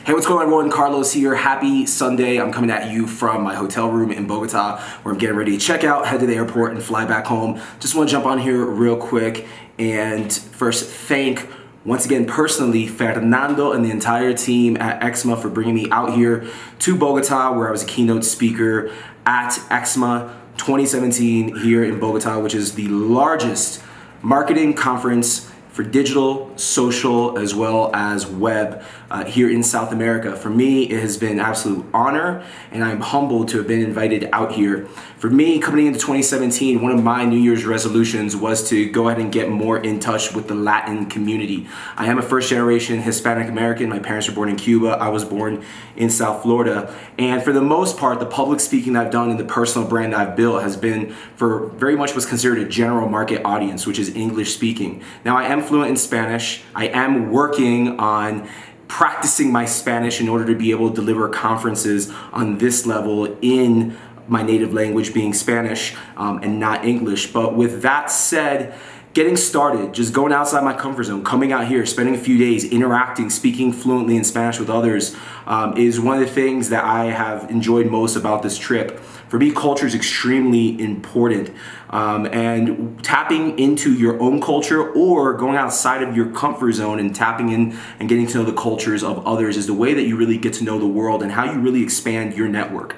Hey, what's going on, everyone? Carlos here. Happy Sunday. I'm coming at you from my hotel room in Bogota, where I'm getting ready to check out, head to the airport, and fly back home. Just want to jump on here real quick and first thank, once again, personally, Fernando and the entire team at EXMA for bringing me out here to Bogota, where I was a keynote speaker at EXMA 2017 here in Bogota, which is the largest marketing conference for digital, social, as well as web here in South America. For me, it has been an absolute honor, and I'm humbled to have been invited out here. For me, coming into 2017, one of my New Year's resolutions was to go ahead and get more in touch with the Latin community. I am a first-generation Hispanic American. My parents were born in Cuba. I was born in South Florida. And for the most part, the public speaking that I've done and the personal brand I've built has been for very much what's considered a general market audience, which is English speaking. Now, I am fluent in Spanish. I am working on practicing my Spanish in order to be able to deliver conferences on this level in my native language, being Spanish and not English. But with that said, getting started, just going outside my comfort zone, coming out here, spending a few days interacting, speaking fluently in Spanish with others is one of the things that I have enjoyed most about this trip. For me, culture is extremely important, and tapping into your own culture or going outside of your comfort zone and tapping in and getting to know the cultures of others is the way that you really get to know the world and how you really expand your network.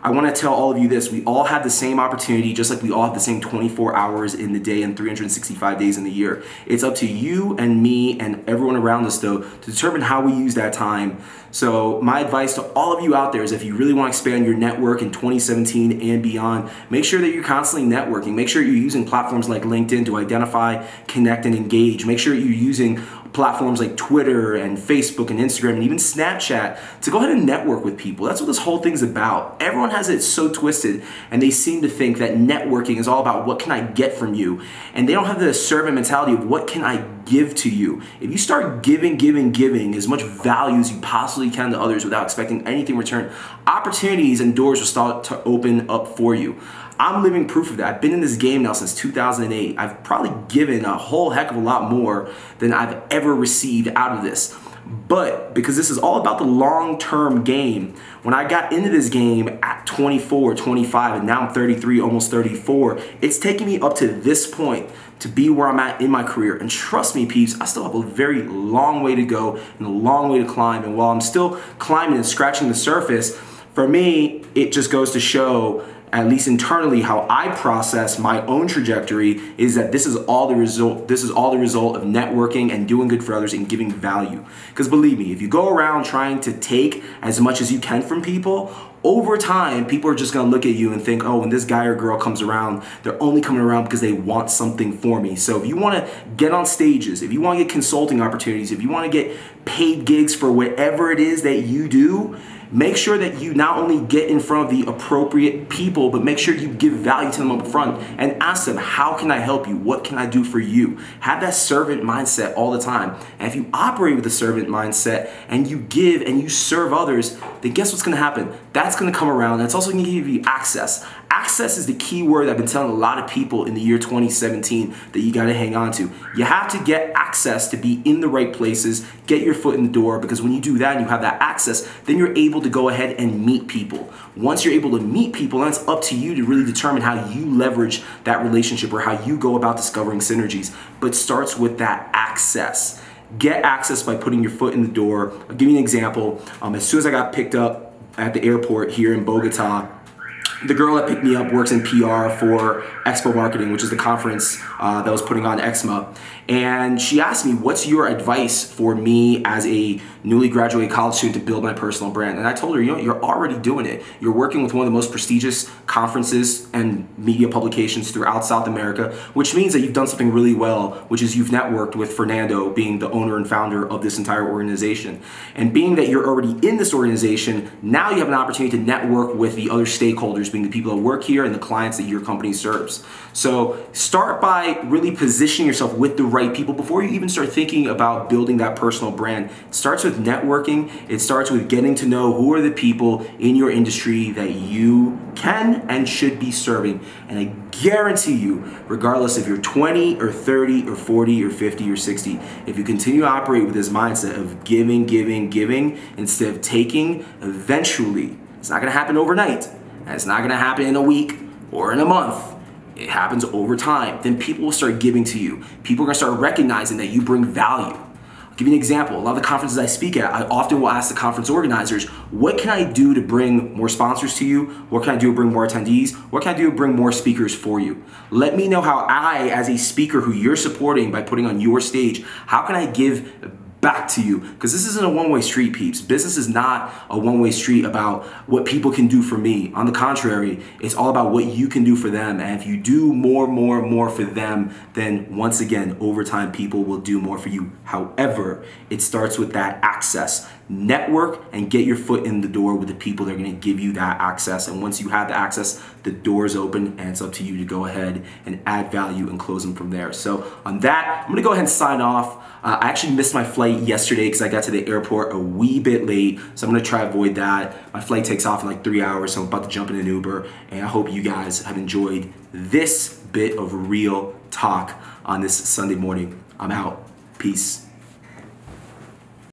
I want to tell all of you this: we all have the same opportunity, just like we all have the same 24 hours in the day and 365 days in the year. It's up to you and me and everyone around us, though, to determine how we use that time. So my advice to all of you out there is, if you really want to expand your network in 2017 and beyond, make sure that you're constantly networking. Make sure you're using platforms like LinkedIn to identify, connect, and engage. Make sure you're using platforms like Twitter and Facebook and Instagram and even Snapchat to go ahead and network with people. That's what this whole thing's about. Everyone has it so twisted, and they seem to think that networking is all about what can I get from you, and they don't have the servant mentality of what can I give to you. If you start giving as much value as you possibly can to others without expecting anything in return, opportunities and doors will start to open up for you. I'm living proof of that. I've been in this game now since 2008. I've probably given a whole heck of a lot more than I've ever received out of this. But because this is all about the long-term game, when I got into this game at 24, 25, and now I'm 33, almost 34, it's taken me up to this point to be where I'm at in my career. And trust me, peeps, I still have a very long way to go and a long way to climb. And while I'm still climbing and scratching the surface, for me, it just goes to show, at least internally, how I process my own trajectory is that this is all the result. This is all the result of networking and doing good for others and giving value. Because believe me, if you go around trying to take as much as you can from people, over time, people are just gonna look at you and think, oh, when this guy or girl comes around, they're only coming around because they want something for me. So if you wanna get on stages, if you wanna get consulting opportunities, if you wanna get paid gigs for whatever it is that you do, make sure that you not only get in front of the appropriate people, but make sure you give value to them up front and ask them, how can I help you? What can I do for you? Have that servant mindset all the time. And if you operate with a servant mindset and you give and you serve others, then guess what's gonna happen? That's gonna come around, and it's also gonna give you access. Access is the key word I've been telling a lot of people in the year 2017 that you gotta hang on to. You have to get access to be in the right places, get your foot in the door, because when you do that and you have that access, then you're able to go ahead and meet people. Once you're able to meet people, then it's up to you to really determine how you leverage that relationship or how you go about discovering synergies. But it starts with that access. Get access by putting your foot in the door. I'll give you an example. As soon as I got picked up at the airport here in Bogota, the girl that picked me up works in PR for Expo Marketing, which is the conference that was putting on EXMA. And she asked me, what's your advice for me as a newly graduated college student to build my personal brand? And I told her, you know, you're already doing it. You're working with one of the most prestigious conferences and media publications throughout South America, which means that you've done something really well, which is you've networked with Fernando, being the owner and founder of this entire organization. And being that you're already in this organization, now you have an opportunity to network with the other stakeholders, between the people that work here and the clients that your company serves. So start by really positioning yourself with the right people before you even start thinking about building that personal brand. It starts with networking. It starts with getting to know who are the people in your industry that you can and should be serving. And I guarantee you, regardless if you're 20 or 30 or 40 or 50 or 60, if you continue to operate with this mindset of giving, giving, giving instead of taking, eventually, it's not gonna happen overnight. And it's not gonna happen in a week or in a month. It happens over time. Then people will start giving to you. People are gonna start recognizing that you bring value. I'll give you an example. A lot of the conferences I speak at, I often will ask the conference organizers, what can I do to bring more sponsors to you? What can I do to bring more attendees? What can I do to bring more speakers for you? Let me know how I, as a speaker who you're supporting by putting on your stage, how can I give back to you? Because this isn't a one-way street, peeps. Business is not a one-way street about what people can do for me. On the contrary, it's all about what you can do for them. And if you do more for them, then once again, over time, people will do more for you. However, it starts with that access. Network and get your foot in the door with the people that are going to give you that access. And once you have the access, the door's open and it's up to you to go ahead and add value and close them from there. So on that, I'm going to go ahead and sign off. I actually missed my flight yesterday because I got to the airport a wee bit late. So I'm going to try to avoid that. My flight takes off in like 3 hours, so I'm about to jump in an Uber. And I hope you guys have enjoyed this bit of real talk on this Sunday morning. I'm out. Peace.